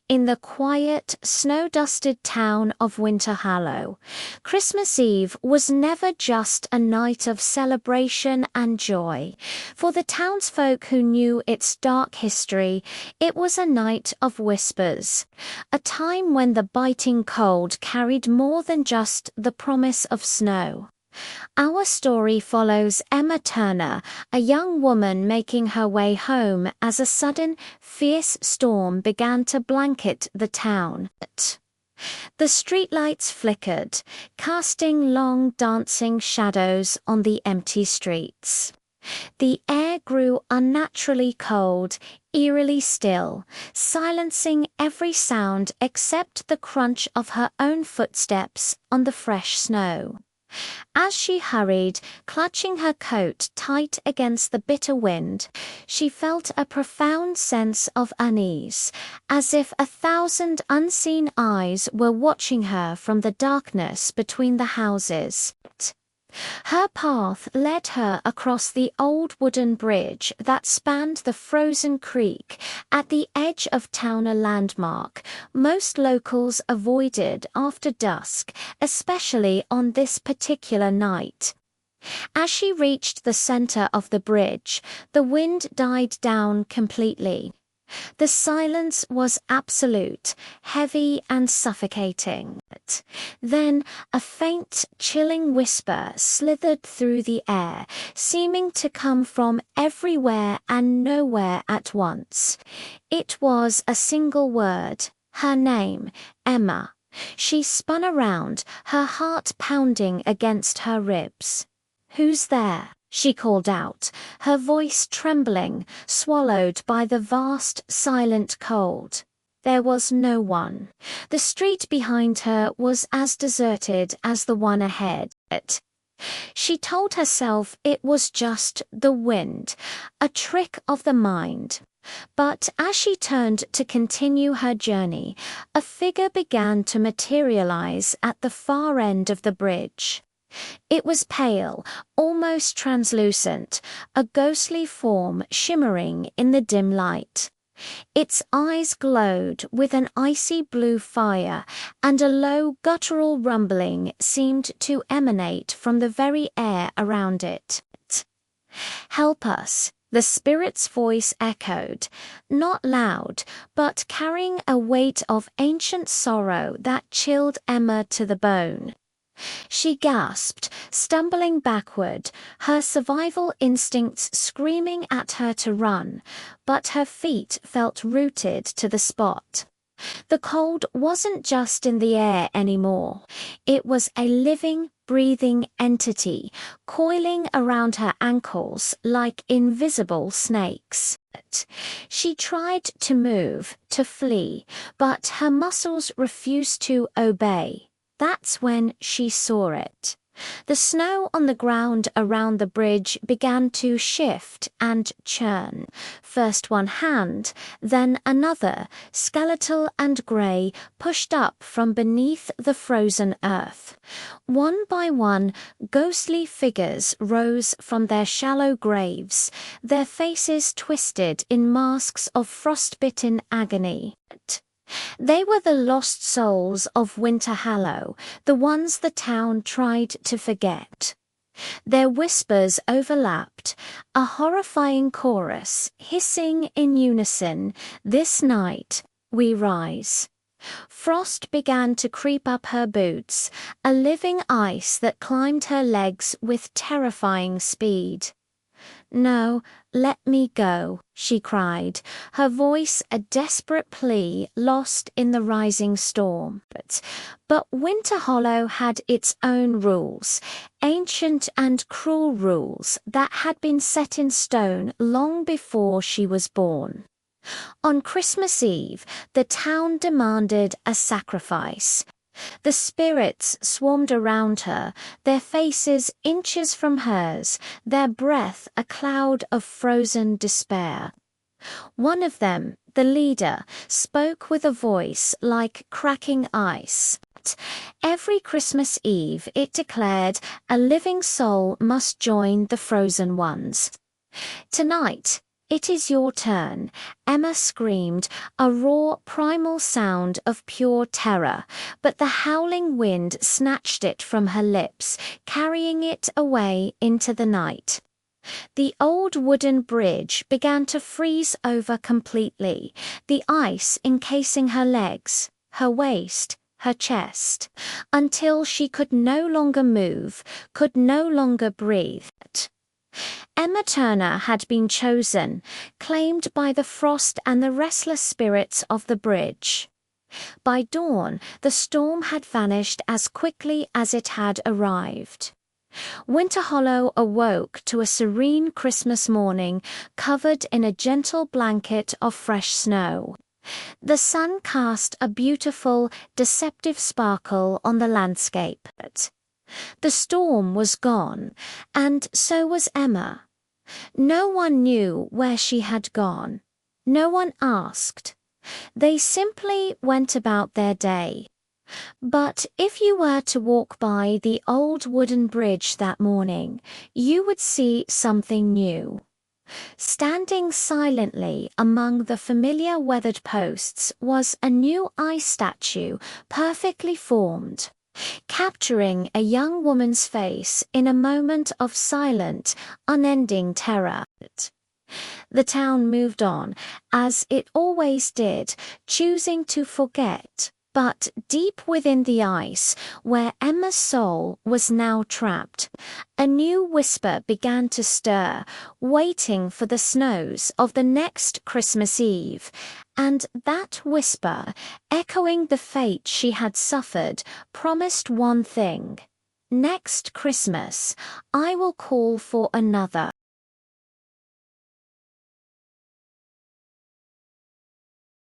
in the quiet, snow-dusted town of Winterhollow. Christmas Eve was never just a night of celebration and joy. For the townsfolk who knew its dark history, it was a night of whispers, a time when the biting cold carried more than just the promise of snow. Our story follows Emma Turner, a young woman making her way home as a sudden, fierce storm began to blanket the town. The streetlights flickered, casting long, dancing shadows on the empty streets. The air grew unnaturally cold, eerily still, silencing every sound except the crunch of her own footsteps on the fresh snow. As she hurried, clutching her coat tight against the bitter wind, she felt a profound sense of unease, as if 1,000 unseen eyes were watching her from the darkness between the houses. Her path led her across the old wooden bridge that spanned the frozen creek at the edge of town, a landmark most locals avoided after dusk, especially on this particular night. As she reached the center of the bridge, the wind died down completely. The silence was absolute, heavy and suffocating. Then a faint, chilling whisper slithered through the air, seeming to come from everywhere and nowhere at once. It was a single word, her name, Emma. She spun around, her heart pounding against her ribs. "Who's there?" she called out, her voice trembling, swallowed by the vast, silent cold. There was no one. The street behind her was as deserted as the one ahead. She told herself it was just the wind, a trick of the mind. But as she turned to continue her journey, a figure began to materialize at the far end of the bridge. It was pale, almost translucent, a ghostly form shimmering in the dim light. Its eyes glowed with an icy blue fire, and a low guttural rumbling seemed to emanate from the very air around it. "Help us," the spirit's voice echoed, not loud, but carrying a weight of ancient sorrow that chilled Emma to the bone. She gasped, stumbling backward, her survival instincts screaming at her to run, but her feet felt rooted to the spot. The cold wasn't just in the air anymore. It was a living, breathing entity, coiling around her ankles like invisible snakes. She tried to move, to flee, but her muscles refused to obey. That's when she saw it. The snow on the ground around the bridge began to shift and churn. First one hand, then another, skeletal and grey, pushed up from beneath the frozen earth. One by one, ghostly figures rose from their shallow graves, their faces twisted in masks of frostbitten agony. They were the lost souls of Winterhollow, the ones the town tried to forget. Their whispers overlapped, a horrifying chorus, hissing in unison, "This night, we rise." Frost began to creep up her boots, a living ice that climbed her legs with terrifying speed. "No, let me go," she cried, her voice a desperate plea lost in the rising storm. But Winterhollow had its own rules, ancient and cruel rules that had been set in stone long before she was born. On Christmas Eve, the town demanded a sacrifice. The spirits swarmed around her, their faces inches from hers, their breath a cloud of frozen despair. One of them, the leader, spoke with a voice like cracking ice. Every Christmas Eve, it declared, a living soul must join the frozen ones. Tonight, "It is your turn," Emma screamed, a raw, primal sound of pure terror, but the howling wind snatched it from her lips, carrying it away into the night. The old wooden bridge began to freeze over completely, the ice encasing her legs, her waist, her chest, until she could no longer move, could no longer breathe. Emma Turner had been chosen, claimed by the frost and the restless spirits of the bridge. By dawn, the storm had vanished as quickly as it had arrived. Winterhollow awoke to a serene Christmas morning covered in a gentle blanket of fresh snow. The sun cast a beautiful, deceptive sparkle on the landscape. The storm was gone, and so was Emma. No one knew where she had gone. No one asked. They simply went about their day. But if you were to walk by the old wooden bridge that morning, you would see something new. Standing silently among the familiar weathered posts was a new ice statue, perfectly formed, capturing a young woman's face in a moment of silent, unending terror. The town moved on, as it always did, choosing to forget. But deep within the ice, where Emma's soul was now trapped, a new whisper began to stir, waiting for the snows of the next Christmas Eve. And that whisper, echoing the fate she had suffered, promised one thing: next Christmas, I will call for another.